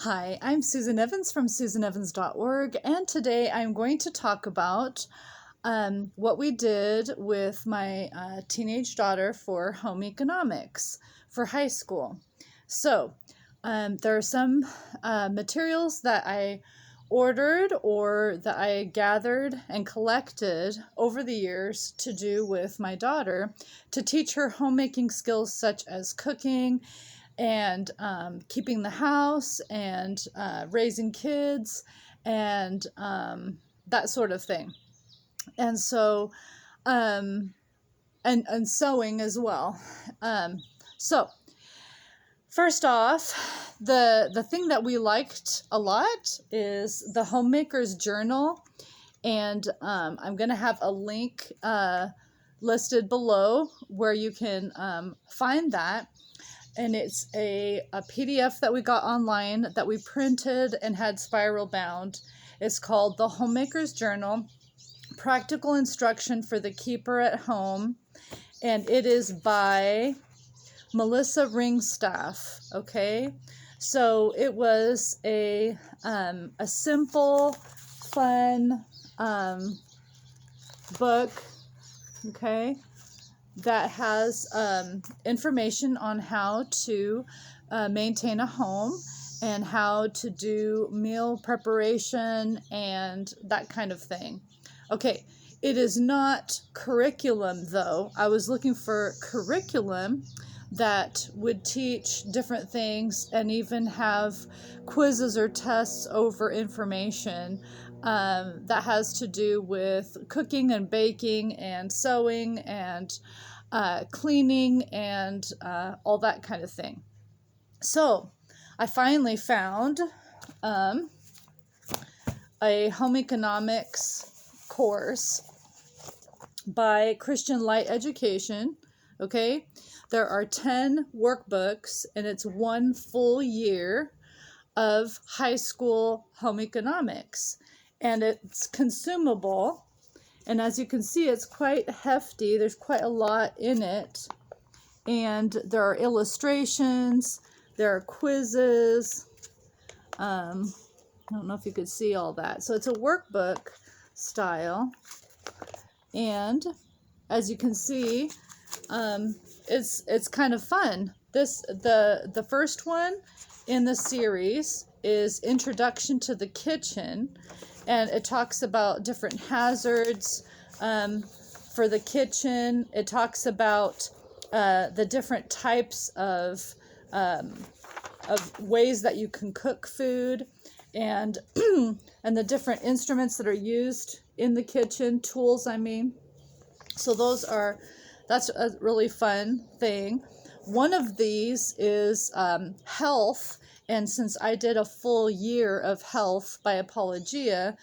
Hi, I'm Susan Evans from susanevans.org, and today I'm going to talk about what we did with my teenage daughter for home economics for high school. So, there are some materials that I ordered or that I gathered and collected over the years to do with my daughter to teach her homemaking skills such as cooking and keeping the house and raising kids and that sort of thing. And so, and sewing as well. So first off, the thing that we liked a lot is the Homemaker's Journal. And I'm going to have a link listed below where you can find that. And it's a PDF that we got online that we printed and had spiral bound. It's called The Homemaker's Journal, Practical Instruction for the Keeper at Home. And it is by Melissa Ringstaff, okay? So it was a simple, fun book, okay, that has information on how to maintain a home and how to do meal preparation and that kind of thing. Okay, it is not curriculum though. I was looking for curriculum that would teach different things and even have quizzes or tests over information that has to do with cooking and baking and sewing and cleaning and all that kind of thing. So I finally found a home economics course by Christian Light Education. Okay, there are 10 workbooks and it's 1 full year of high school home economics, and it's consumable. And as you can see, it's quite hefty. There's quite a lot in it. And there are illustrations. There are quizzes. I don't know if you could see all that. So it's a workbook style. And as you can see, it's kind of fun. The first one in the series is Introduction to the Kitchen. And it talks about different hazards for the kitchen. It talks about the different types of ways that you can cook food, and and the different instruments that are used in the kitchen, tools, I mean. So that's a really fun thing. One of these is health. And since I did a full year of health by Apologia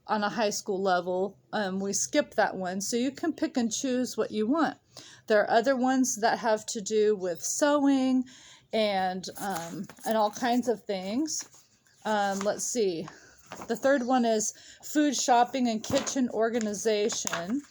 on a high school level, we skipped that one. So you can pick and choose what you want. There are other ones that have to do with sewing and all kinds of things. Let's see. The third one is food shopping and kitchen organization.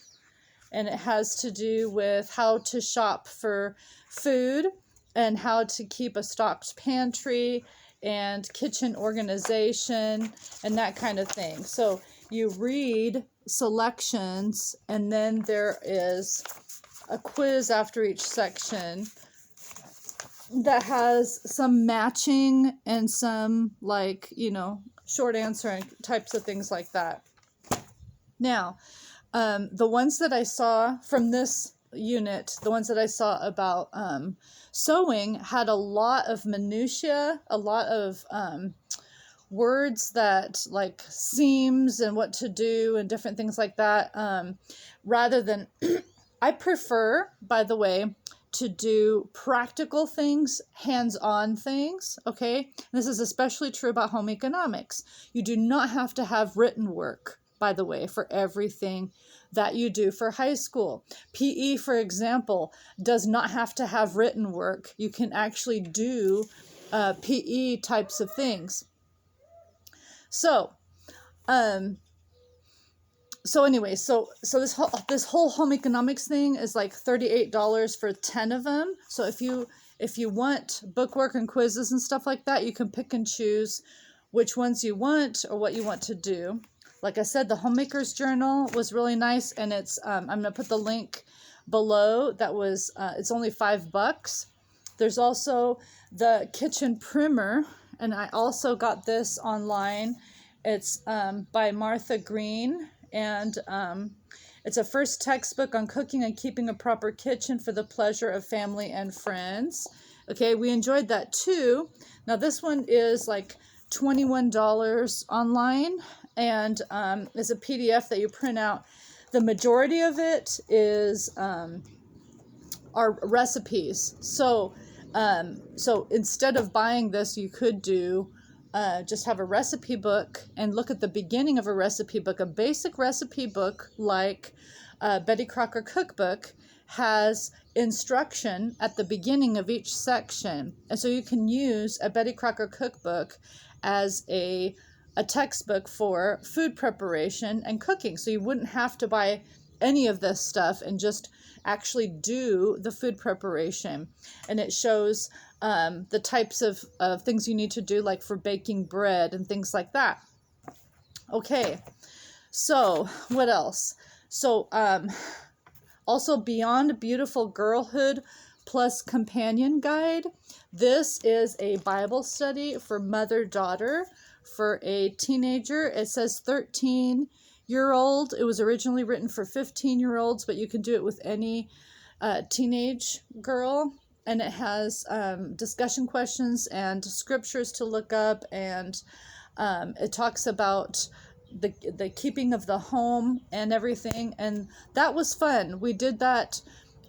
And it has to do with how to shop for food and how to keep a stocked pantry and kitchen organization and that kind of thing. So you read selections, and then there is a quiz after each section that has some matching and some, like, short answer and types of things like that. Now, the ones that I saw from this unit, the ones that I saw about sewing, had a lot of minutia, a lot of words that, like, seams and what to do and different things like that, rather than I prefer, by the way, to do practical things, hands-on things, okay? This is especially true about home economics. You do not have to have written work, by the way, for everything that you do for high school. PE, for example, does not have to have written work. You can actually do PE types of things. So anyway, so this whole home economics thing is like $38 for 10 of them. So if you if you want bookwork and quizzes and stuff like that, you can pick and choose which ones you want or what you want to do. Like I said, the Homemaker's Journal was really nice, and it's I'm going to put the link below. That was it's only $5. There's also the Kitchen Primer, and I also got this online. It's by Martha Green, and it's a first textbook on cooking and keeping a proper kitchen for the pleasure of family and friends. Okay, we enjoyed that too. Now this one is like $21 online, and is a PDF that you print out. The majority of it is are recipes. So instead of buying this, you could do just have a recipe book and look at the beginning of a recipe book. A basic recipe book like Betty Crocker Cookbook has instruction at the beginning of each section. And so you can use a Betty Crocker Cookbook as a textbook for food preparation and cooking. So you wouldn't have to buy any of this stuff and just actually do the food preparation. And it shows the types of things you need to do, like for baking bread and things like that. Okay, so what else? So also Beyond Beautiful Girlhood Plus Companion Guide. This is a Bible study for mother-daughter for a teenager. It says 13-year-old. It was originally written for 15-year-olds, but you can do it with any teenage girl. And it has discussion questions and scriptures to look up, and it talks about the keeping of the home and everything. And that was fun. We did that.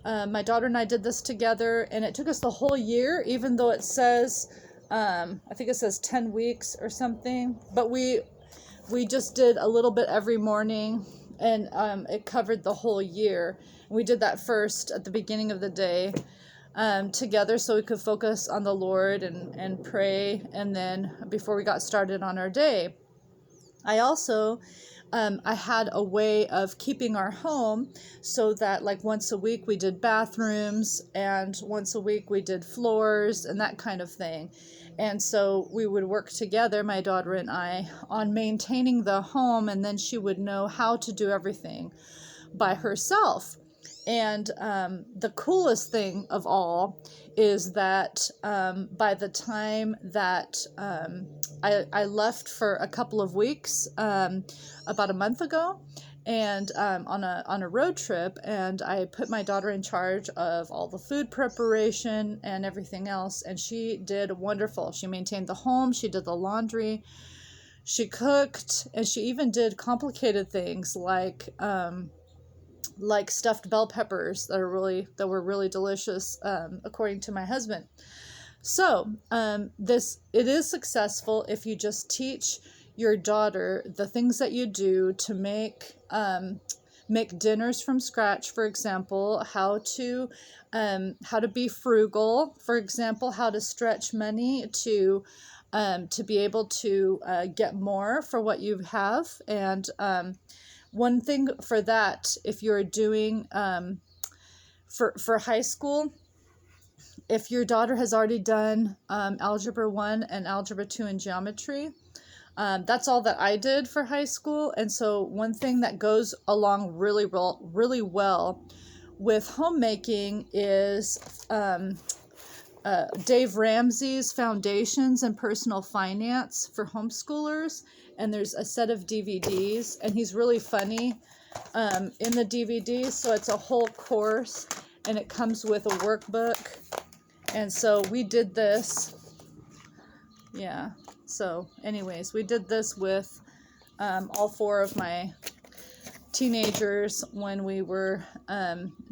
My daughter and I did this together, and it took us the whole year, even though it says, I think it says 10 weeks or something. But we just did a little bit every morning, and it covered the whole year. We did that first at the beginning of the day together, so we could focus on the Lord and pray, and then before we got started on our day. I also I had a way of keeping our home so that like once a week we did bathrooms, and once a week we did floors and that kind of thing. And so we would work together, my daughter and I, on maintaining the home, and then she would know how to do everything by herself. And the coolest thing of all is that by the time that I left for a couple of weeks, about a month ago, and on a road trip, and I put my daughter in charge of all the food preparation and everything else, and she did wonderful. She maintained the home, she did the laundry, she cooked, and she even did complicated things like stuffed bell peppers that were really delicious, according to my husband. So it is successful if you just teach your daughter the things that you do to make dinners from scratch, for example, how to be frugal, for example, how to stretch money to be able to get more for what you have. And one thing for that, if you're doing for high school, if your daughter has already done Algebra 1 and Algebra 2 in geometry, that's all that I did for high school. And so one thing that goes along really well with homemaking is Dave Ramsey's Foundations in Personal Finance for Homeschoolers. And there's a set of DVDs, and he's really funny in the DVDs. So it's a whole course, and it comes with a workbook. And so we did this. Yeah. So anyways, we did this with all four of my teenagers when we were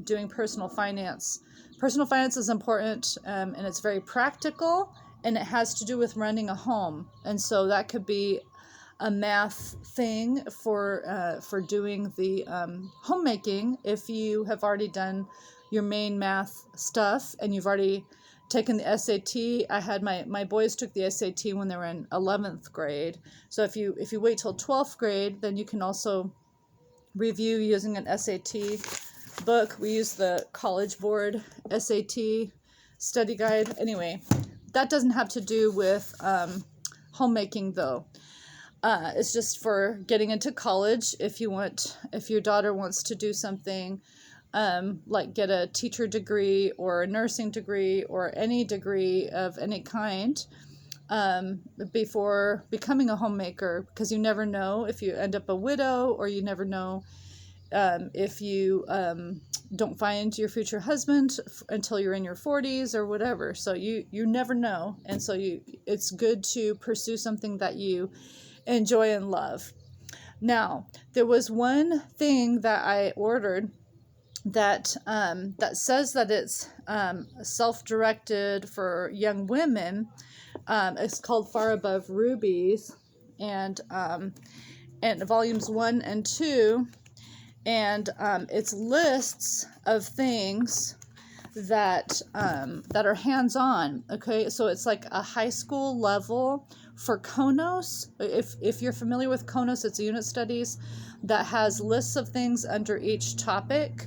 doing personal finance. Personal finance is important, and it's very practical, and it has to do with running a home. And so that could be a math thing for doing the homemaking. If you have already done your main math stuff and you've already taken the SAT. I had my boys took the SAT when they were in 11th grade. So if you wait till 12th grade, then you can also review using an SAT book. We use the College Board SAT study guide. Anyway, that doesn't have to do with homemaking though. It's just for getting into college. If your daughter wants to do something like get a teacher degree or a nursing degree or any degree of any kind before becoming a homemaker, because you never know if you end up a widow, or you never know if you don't find your future husband until you're in your 40s or whatever. So you never know. And so it's good to pursue something that you enjoy and love. Now, there was one thing that I ordered that says that it's self-directed for young women. It's called Far Above Rubies, and volumes 1 and 2, and it's lists of things that are hands-on. Okay, so it's like a high school level for Konos. If you're familiar with Konos, it's unit studies that has lists of things under each topic.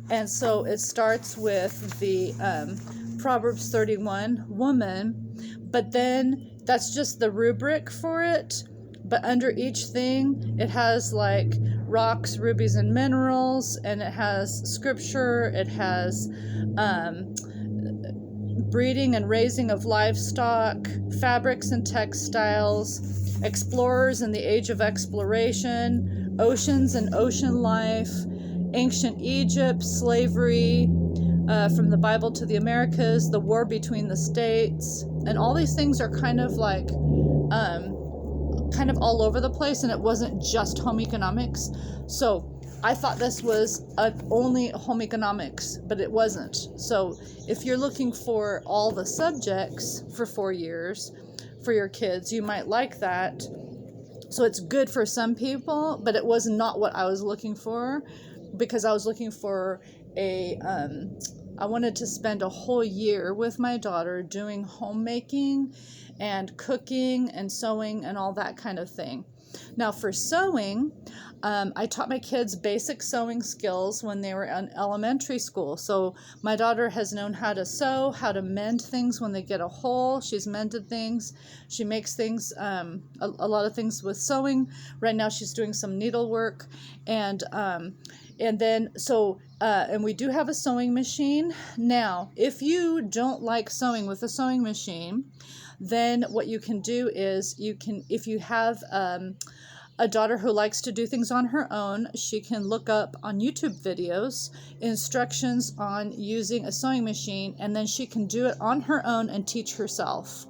And so it starts with the Proverbs 31 woman, but then that's just the rubric for it. But under each thing, it has like rocks, rubies, and minerals, and it has scripture, it has breeding and raising of livestock, fabrics and textiles, explorers in the age of exploration, oceans and ocean life, ancient Egypt, slavery, from the Bible to the Americas, the war between the states, and all these things are kind of like kind of all over the place, and it wasn't just home economics. So I thought this was only home economics, but it wasn't. So if you're looking for all the subjects for 4 years for your kids, you might like that. So it's good for some people, but it was not what I was looking for, because I was looking for I wanted to spend a whole year with my daughter doing homemaking and cooking and sewing and all that kind of thing. Now for sewing, I taught my kids basic sewing skills when they were in elementary school. So my daughter has known how to sew, how to mend things when they get a hole. She's mended things. She makes things, a lot of things with sewing. Right now she's doing some needlework. And then, and we do have a sewing machine. Now, if you don't like sewing with a sewing machine, then what you can do is if you have a daughter who likes to do things on her own, she can look up on YouTube videos instructions on using a sewing machine, and then she can do it on her own and teach herself.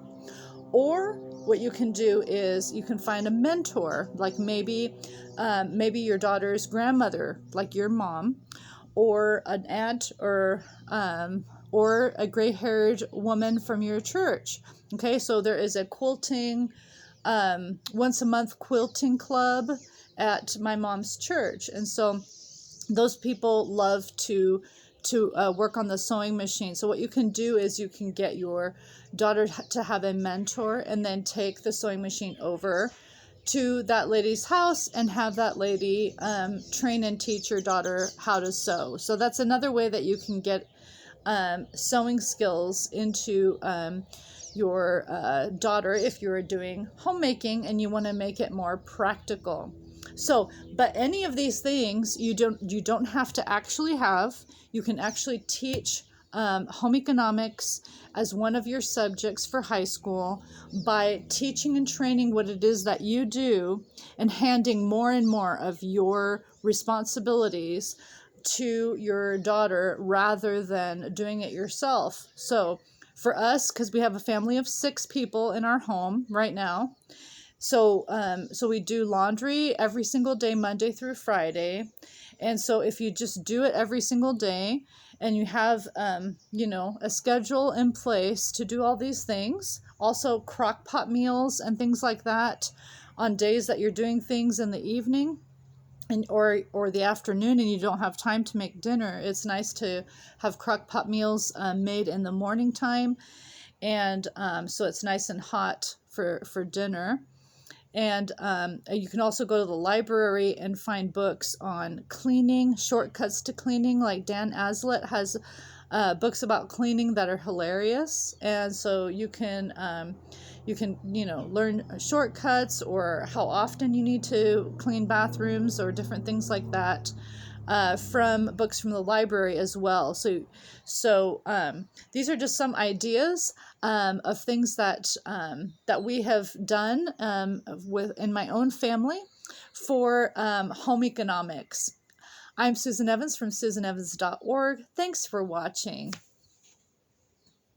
Or what you can do is you can find a mentor, like maybe your daughter's grandmother, like your mom, or an aunt, or a gray-haired woman from your church. Okay, so there is a quilting, once a month quilting club at my mom's church, and so those people love to work on the sewing machine. So what you can do is you can get your daughter to have a mentor, and then take the sewing machine over to that lady's house and have that lady train and teach your daughter how to sew. So that's another way that you can get sewing skills into your daughter if you're doing homemaking and you want to make it more practical. So, but any of these things you don't have to actually have. You can actually teach home economics as one of your subjects for high school by teaching and training what it is that you do, and handing more and more of your responsibilities to your daughter rather than doing it yourself. So for us, because we have a family of 6 people in our home right now, so we do laundry every single day, Monday through Friday. And so if you just do it every single day, and you have, a schedule in place to do all these things, also crock pot meals and things like that on days that you're doing things in the evening or the afternoon and you don't have time to make dinner, it's nice to have crock pot meals made in the morning time. And so it's nice and hot for dinner. And you can also go to the library and find books on cleaning, shortcuts to cleaning. Like Dan Aslett has books about cleaning that are hilarious, and so you can learn shortcuts or how often you need to clean bathrooms or different things like that. From books from the library as well. So these are just some ideas of things that we have done in my own family for home economics. I'm Susan Evans from susanevans.org. Thanks for watching.